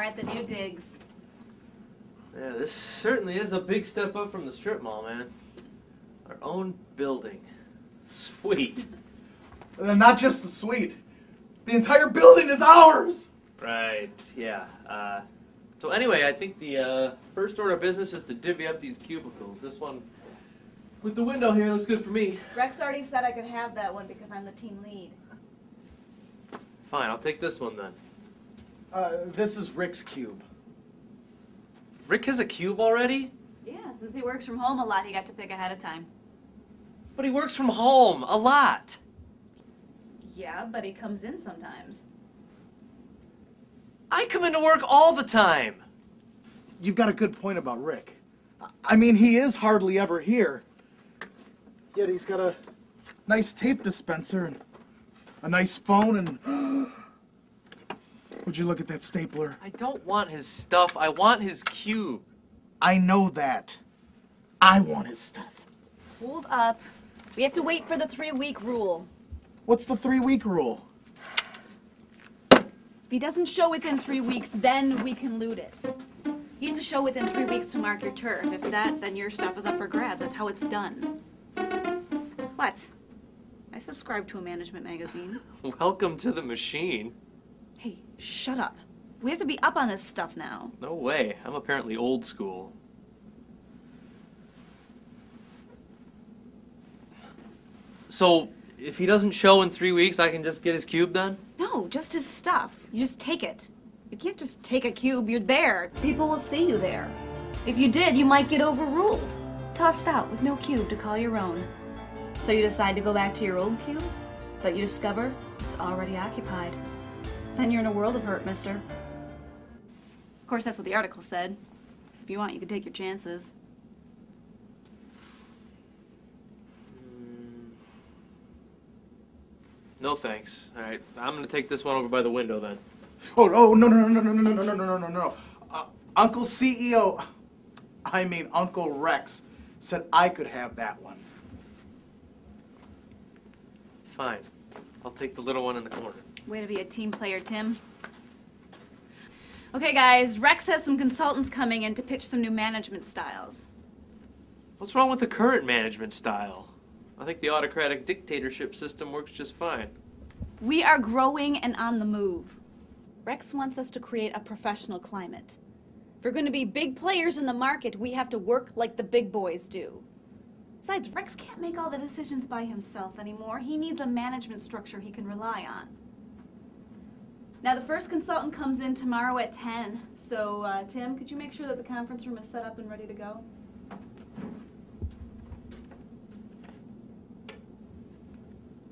at the new digs. Yeah, this certainly is a big step up from the strip mall, man. Our own building. Sweet. Not just the suite. The entire building is ours! Right, yeah. So anyway, I think the first order of business is to divvy up these cubicles. This one with the window here looks good for me. Rex already said I could have that one because I'm the team lead. Fine, I'll take this one then. This is Rick's cube. Rick has a cube already? Yeah, since he works from home a lot, he got to pick ahead of time. But he works from home a lot. Yeah, but he comes in sometimes. I come into work all the time. You've got a good point about Rick. I mean, he is hardly ever here. Yet he's got a nice tape dispenser and a nice phone and... Would you look at that stapler? I don't want his stuff. I want his cube. I know that. I want his stuff. Hold up. We have to wait for the 3-week rule. What's the 3-week rule? If he doesn't show within 3 weeks, then we can loot it. You have to show within 3 weeks to mark your turf. If that, then your stuff is up for grabs. That's how it's done. What? I subscribe to a management magazine. Welcome to the machine. Hey, shut up. We have to be up on this stuff now. No way. I'm apparently old school. So, if he doesn't show in 3 weeks, I can just get his cube then? No, just his stuff. You just take it. You can't just take a cube. You're there. People will see you there. If you did, you might get overruled. Tossed out with no cube to call your own. So you decide to go back to your old cube, but you discover it's already occupied. Then you're in a world of hurt, mister. Of course, that's what the article said. If you want, you can take your chances. No thanks. All right, I'm gonna take this one over by the window then. Oh, no. Uncle CEO, I mean Uncle Rex, said I could have that one. Fine. I'll take the little one in the corner. Way to be a team player, Tim. Okay, guys, Rex has some consultants coming in to pitch some new management styles. What's wrong with the current management style? I think the autocratic dictatorship system works just fine. We are growing and on the move. Rex wants us to create a professional climate. If we're going to be big players in the market, we have to work like the big boys do. Besides, Rex can't make all the decisions by himself anymore. He needs a management structure he can rely on. Now, the first consultant comes in tomorrow at 10. So, Tim, could you make sure that the conference room is set up and ready to go?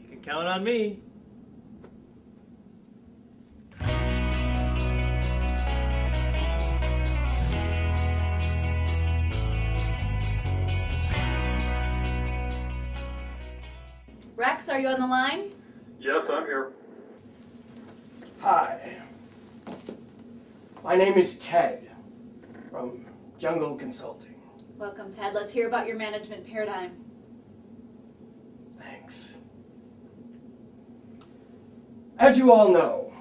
You can count on me. Rex, are you on the line? Yes, I'm here. Hi. My name is Ted from Jungle Consulting. Welcome, Ted. Let's hear about your management paradigm. Thanks. As you all know,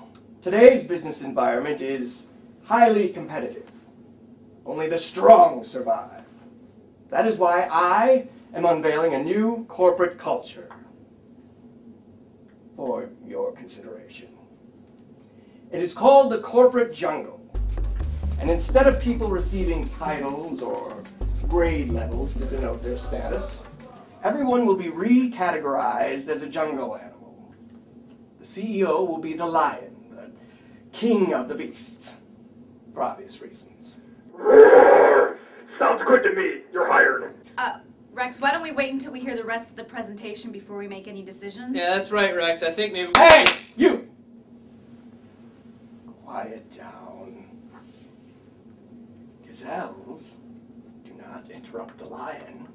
today's business environment is highly competitive. Only the strong survive. That is why I am unveiling a new corporate culture for your consideration. It is called the corporate jungle. And instead of people receiving titles or grade levels to denote their status, everyone will be recategorized as a jungle animal. The CEO will be the lion, the king of the beasts, for obvious reasons. Roar! Sounds good to me. You're hired. Rex, why don't we wait until we hear the rest of the presentation before we make any decisions? Yeah, that's right, Rex. I think maybe... Hey! You! Quiet down. Gazelles do not interrupt the lion.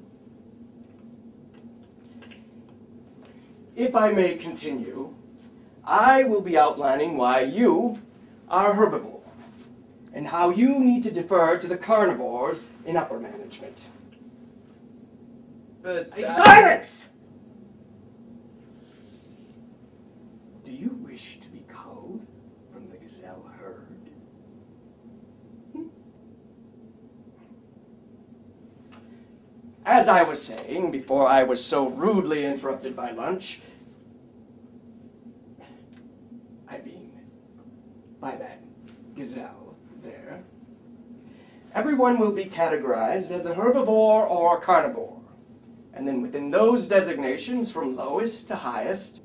If I may continue, I will be outlining why you are herbivore and how you need to defer to the carnivores in upper management. But... Silence! Do you wish to be culled from the gazelle herd? as I was saying before I was so rudely interrupted by lunch, I mean, by that gazelle there, everyone will be categorized as a herbivore or a carnivore. And then within those designations, from lowest to highest,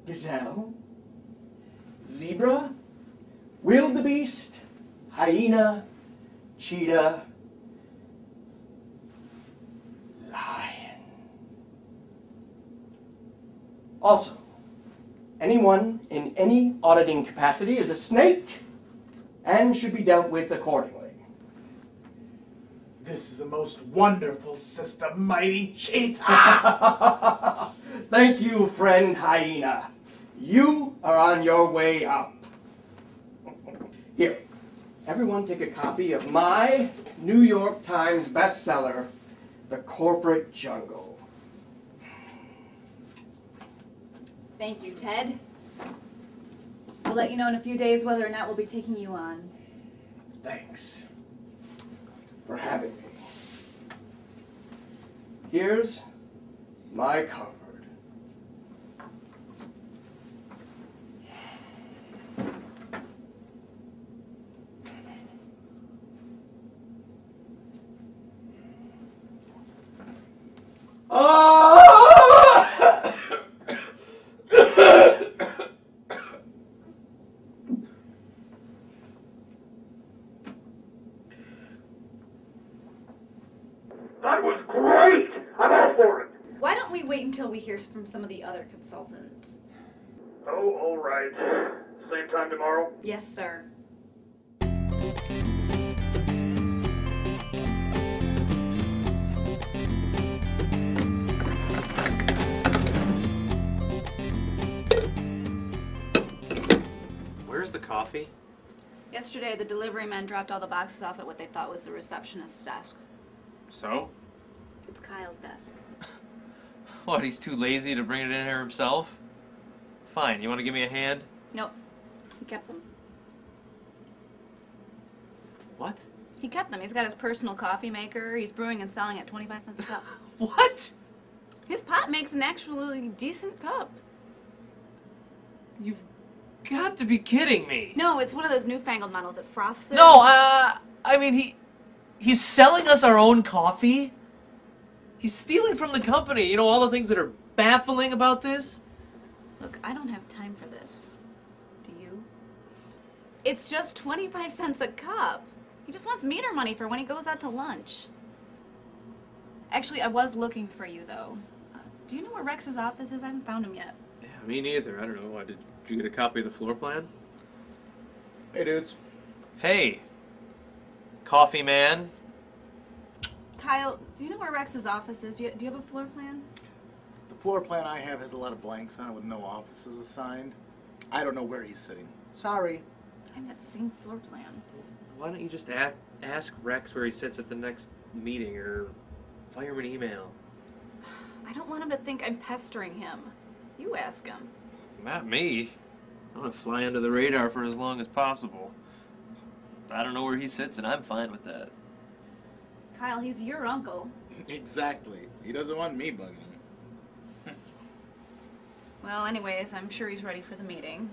gazelle, zebra, wildebeest, hyena, cheetah, lion. Also, anyone in any auditing capacity is a snake and should be dealt with accordingly. This is a most wonderful system, mighty cheetah! Thank you, friend hyena. You are on your way up. Here, everyone take a copy of my New York Times bestseller, The Corporate Jungle. Thank you, Ted. We'll let you know in a few days whether or not we'll be taking you on. Thanks for having me. Here's my card. That was great! I'm all for it. Why don't we wait until we hear from some of the other consultants? Oh, all right. Same time tomorrow? Yes, sir. Where's the coffee? Yesterday, the delivery men dropped all the boxes off at what they thought was the receptionist's desk. So? It's Kyle's desk. What, he's too lazy to bring it in here himself? Fine, you want to give me a hand? Nope. He kept them. What? He kept them. He's got his personal coffee maker. He's brewing and selling at 25 cents a cup. What? His pot makes an actually decent cup. You've got to be kidding me. No, it's one of those newfangled models that froths it. No, I mean, he's selling us our own coffee? He's stealing from the company. You know, all the things that are baffling about this? Look, I don't have time for this. Do you? It's just 25 cents a cup. He just wants meter money for when he goes out to lunch. Actually, I was looking for you, though. Do you know where Rex's office is? I haven't found him yet. Yeah, me neither. I don't know. Did you get a copy of the floor plan? Hey, dudes. Hey, coffee man. Kyle, do you know where Rex's office is? Do you have a floor plan? The floor plan I have has a lot of blanks on it with no offices assigned. I don't know where he's sitting. Sorry. I have that same floor plan. Why don't you just ask Rex where he sits at the next meeting, or fire him an email? I don't want him to think I'm pestering him. You ask him. Not me. I want to fly under the radar for as long as possible. I don't know where he sits, and I'm fine with that. Kyle, he's your uncle. Exactly. He doesn't want me bugging him. Well, anyways, I'm sure he's ready for the meeting.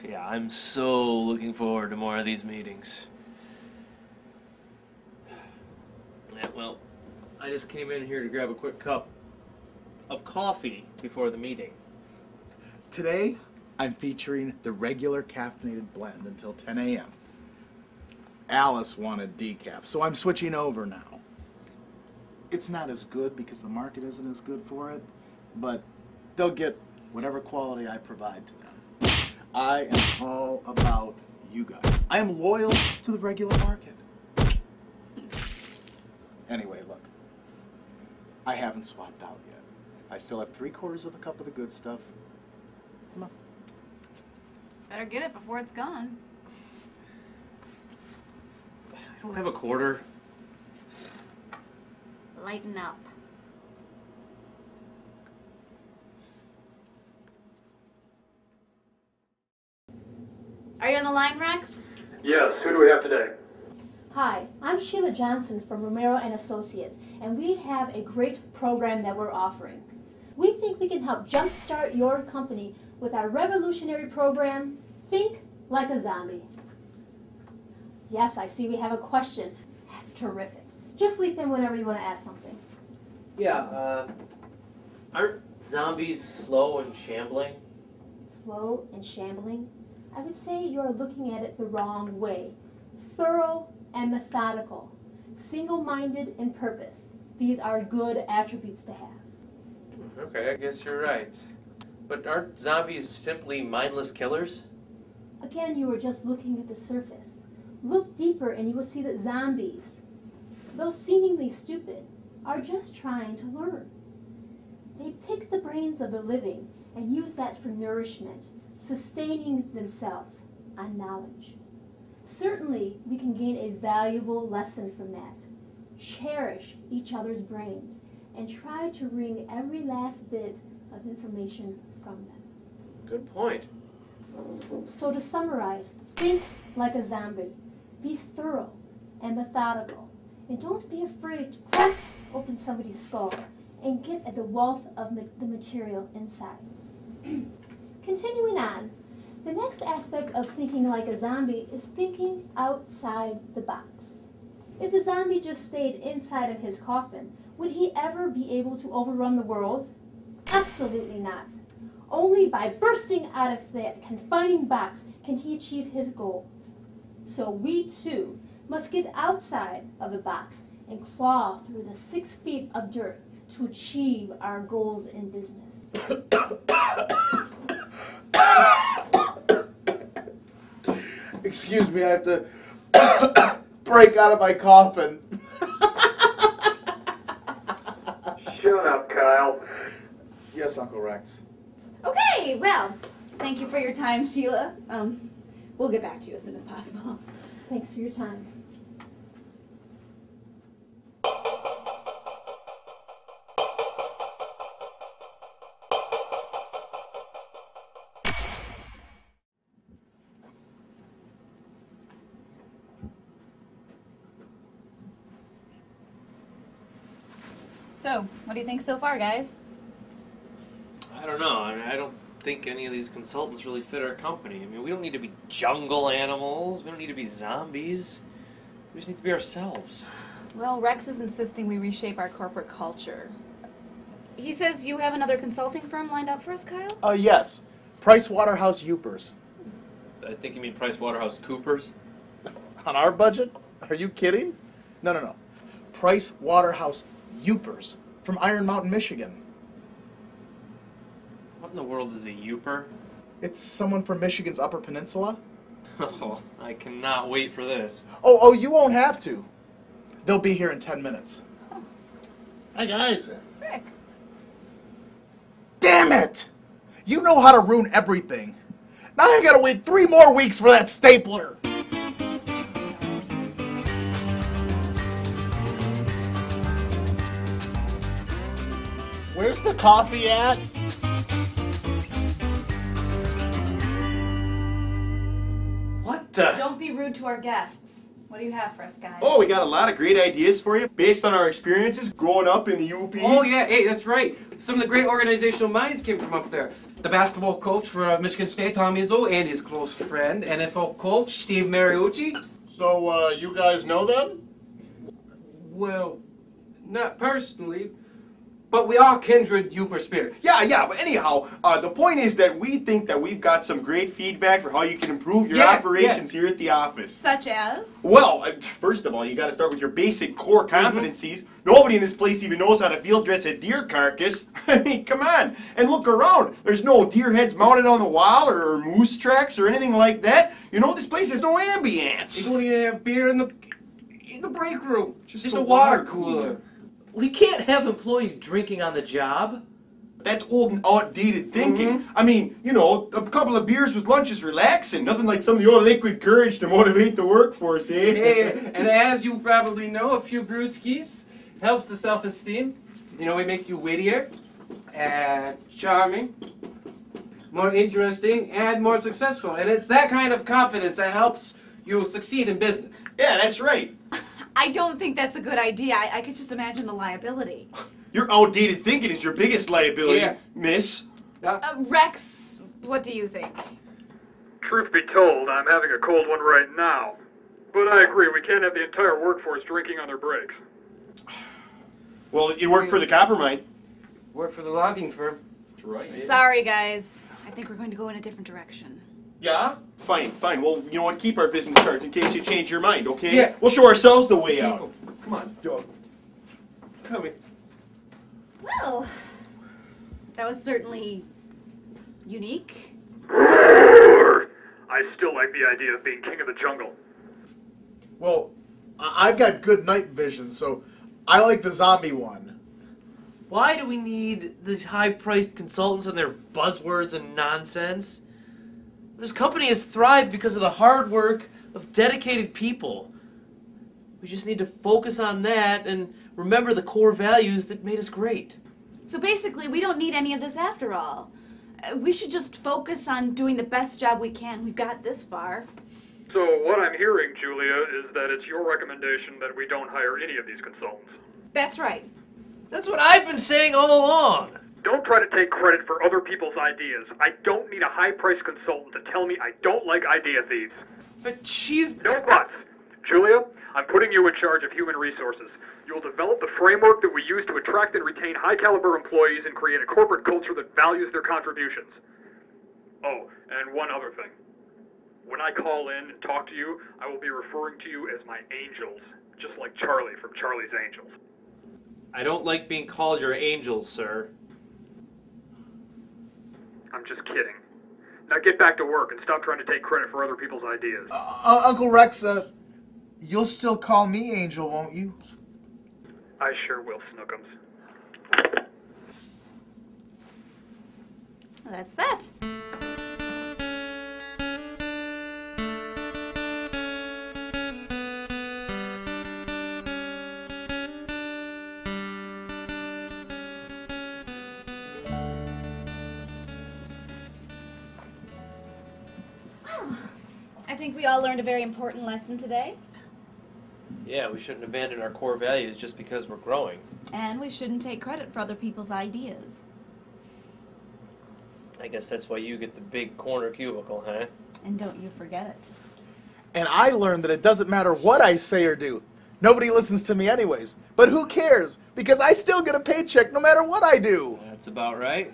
Yeah, I'm so looking forward to more of these meetings. Yeah, well, I just came in here to grab a quick cup of coffee before the meeting. Today, I'm featuring the regular caffeinated blend until 10 a.m. Alice wanted decaf, so I'm switching over now. It's not as good because the market isn't as good for it, but they'll get whatever quality I provide to them. I am all about you guys. I am loyal to the regular market. Anyway, look. I haven't swapped out yet. I still have 3/4 of a cup of the good stuff. Come on. Better get it before it's gone. I don't have a quarter. Lighten up. Are you on the line, Rex? Yes, who do we have today? Hi, I'm Sheila Johnson from Romero and Associates, and we have a great program that we're offering. We think we can help jumpstart your company with our revolutionary program, Think Like a Zombie. Yes, I see we have a question. That's terrific. Just leap in whenever you want to ask something. Yeah, aren't zombies slow and shambling? Slow and shambling? I would say you're looking at it the wrong way. Thorough and methodical, single-minded in purpose. These are good attributes to have. Okay, I guess you're right. But aren't zombies simply mindless killers? Again, you are just looking at the surface. Look deeper and you will see that zombies, though seemingly stupid, are just trying to learn. They pick the brains of the living and use that for nourishment, sustaining themselves on knowledge. Certainly, we can gain a valuable lesson from that. Cherish each other's brains and try to wring every last bit of information from them. Good point. So to summarize, think like a zombie. Be thorough and methodical. And don't be afraid to crack open somebody's skull and get at the wealth of the material inside. Continuing on, the next aspect of thinking like a zombie is thinking outside the box. If the zombie just stayed inside of his coffin, would he ever be able to overrun the world? Absolutely not. Only by bursting out of that confining box can he achieve his goals. So we too must get outside of the box and claw through the 6 feet of dirt to achieve our goals in business. Excuse me, I have to break out of my coffin. Shut up, Kyle. Yes, Uncle Rex. Okay, well, thank you for your time, Sheila. We'll get back to you as soon as possible. Thanks for your time. So, what do you think so far, guys? I don't know. I mean, I don't think any of these consultants really fit our company. I mean, we don't need to be jungle animals. We don't need to be zombies. We just need to be ourselves. Well, Rex is insisting we reshape our corporate culture. He says you have another consulting firm lined up for us, Kyle? Yes. PricewaterhouseCoopers. I think you mean PricewaterhouseCoopers. On our budget? Are you kidding? No. PricewaterhouseCoopers from Iron Mountain, Michigan. What in the world is a Youper? It's someone from Michigan's Upper Peninsula. Oh, I cannot wait for this. Oh, you won't have to. They'll be here in 10 minutes. Hi, guys. Rick. Damn it! You know how to ruin everything. Now I gotta wait 3 more weeks for that stapler. Where's the coffee at? What the? Don't be rude to our guests. What do you have for us, guys? Oh, we got a lot of great ideas for you based on our experiences growing up in the UP. Oh, yeah, hey, that's right. Some of the great organizational minds came from up there. The basketball coach for Michigan State, Tom Izzo, and his close friend, NFL coach, Steve Mariucci. So, you guys know them? Well, not personally, but we are kindred Youper spirits. Yeah, but anyhow, the point is that we think that we've got some great feedback for how you can improve your operations here at the office. Such as? Well, first of all, you got to start with your basic core competencies. Nobody in this place even knows how to field dress a deer carcass. I mean, come on, and look around. There's no deer heads mounted on the wall or moose tracks or anything like that. You know, this place has no ambience. You don't even have beer in the break room. Just a a water water cooler. We can't have employees drinking on the job. That's old and outdated thinking. I mean, you know, a couple of beers with lunch is relaxing. Nothing like some of the old liquid courage to motivate the workforce, eh? Hey, and as you probably know, a few brewskis helps the self-esteem. You know, it makes you wittier and charming, more interesting, and more successful. And it's that kind of confidence that helps you succeed in business. Yeah, that's right. I don't think that's a good idea. I could just imagine the liability. Your outdated thinking is your biggest liability, Yeah. miss. Rex, what do you think? Truth be told, I'm having a cold one right now. But I agree, we can't have the entire workforce drinking on their breaks. Well, it worked for the copper mine. Work for the logging firm. That's right. Sorry, guys. I think we're going to go in a different direction. Yeah? Fine. Well, you know what? Keep our business cards in case you change your mind, okay? Yeah. We'll show ourselves the way out. Come on, Joe. Come here. Well, that was certainly unique. I still like the idea of being king of the jungle. Well, I've got good night vision, so I like the zombie one. Why do we need these high-priced consultants and their buzzwords and nonsense? This company has thrived because of the hard work of dedicated people. We just need to focus on that and remember the core values that made us great. So basically, we don't need any of this after all. We should just focus on doing the best job we can. We've got this far. So what I'm hearing, Julia, is that it's your recommendation that we don't hire any of these consultants. That's right. That's what I've been saying all along. Don't try to take credit for other people's ideas. I don't need a high-priced consultant to tell me I don't like idea thieves. But she's... No buts. Julia, I'm putting you in charge of human resources. You'll develop the framework that we use to attract and retain high-caliber employees and create a corporate culture that values their contributions. Oh, and one other thing. When I call in and talk to you, I will be referring to you as my angels, just like Charlie from Charlie's Angels. I don't like being called your angel, sir. I'm just kidding. Now get back to work and stop trying to take credit for other people's ideas. Uncle Rex, you'll still call me Angel, won't you? I sure will, Snookums. Well, that's that. I think we all learned a very important lesson today. Yeah, we shouldn't abandon our core values just because we're growing. And we shouldn't take credit for other people's ideas. I guess that's why you get the big corner cubicle, huh? And don't you forget it. And I learned that it doesn't matter what I say or do. Nobody listens to me anyways. But who cares? Because I still get a paycheck no matter what I do. That's about right.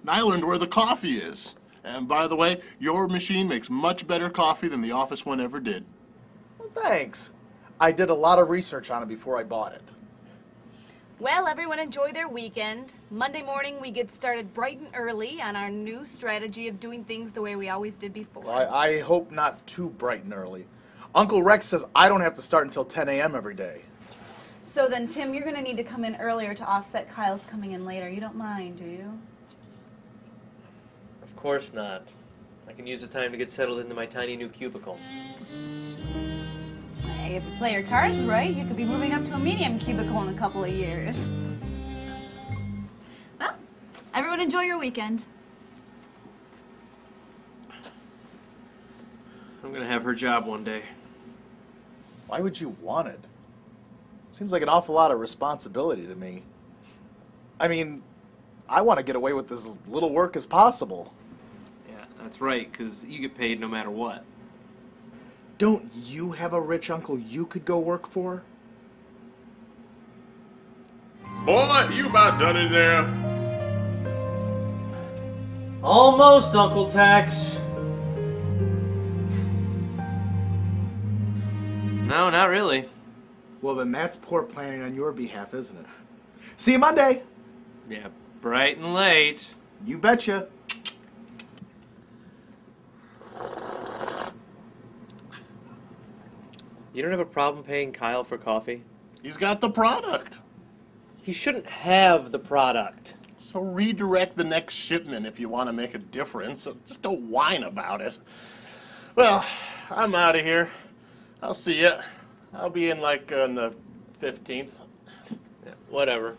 And I learned where the coffee is. And by the way, your machine makes much better coffee than the office one ever did. Well, thanks. I did a lot of research on it before I bought it. Well, everyone enjoy their weekend. Monday morning we get started bright and early on our new strategy of doing things the way we always did before. I hope not too bright and early. Uncle Rex says I don't have to start until 10 a.m. every day. So then, Tim, you're going to need to come in earlier to offset Kyle's coming in later. You don't mind, do you? Of course not. I can use the time to get settled into my tiny new cubicle. Hey, if you play your cards right, you could be moving up to a medium cubicle in a couple of years. Well, everyone enjoy your weekend. I'm gonna have her job one day. Why would you want it? Seems like an awful lot of responsibility to me. I mean, I want to get away with as little work as possible. Yeah, that's right, because you get paid no matter what. Don't you have a rich uncle you could go work for? Boy, you about done in there. Almost, Uncle Tex. No, not really. Well, then that's poor planning on your behalf, isn't it? See you Monday. Yeah, bright and late. You betcha. You don't have a problem paying Kyle for coffee? He's got the product. He shouldn't have the product. So redirect the next shipment if you want to make a difference. So just don't whine about it. Well, I'm out of here. I'll see ya. I'll be in like on the 15th. Yeah, whatever.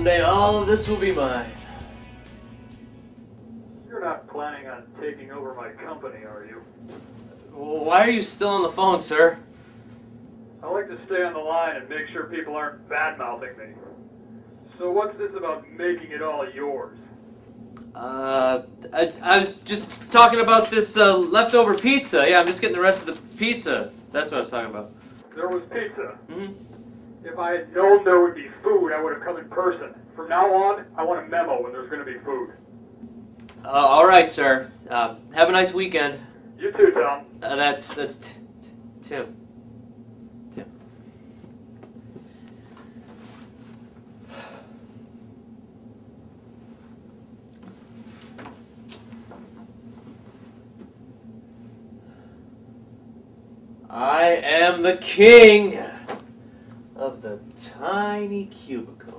Someday all of this will be mine. You're not planning on taking over my company, are you? Well, why are you still on the phone, sir? I like to stay on the line and make sure people aren't bad-mouthing me. So what's this about making it all yours? I was just talking about this leftover pizza. Yeah, I'm just getting the rest of the pizza. That's what I was talking about. There was pizza. Mm-hmm. If I had known there would be food, I would have come in person. From now on, I want a memo when there's going to be food. All right, sir. Have a nice weekend. You too, Tom. That's Tim. Tim. I am the king of the tiny cubicle.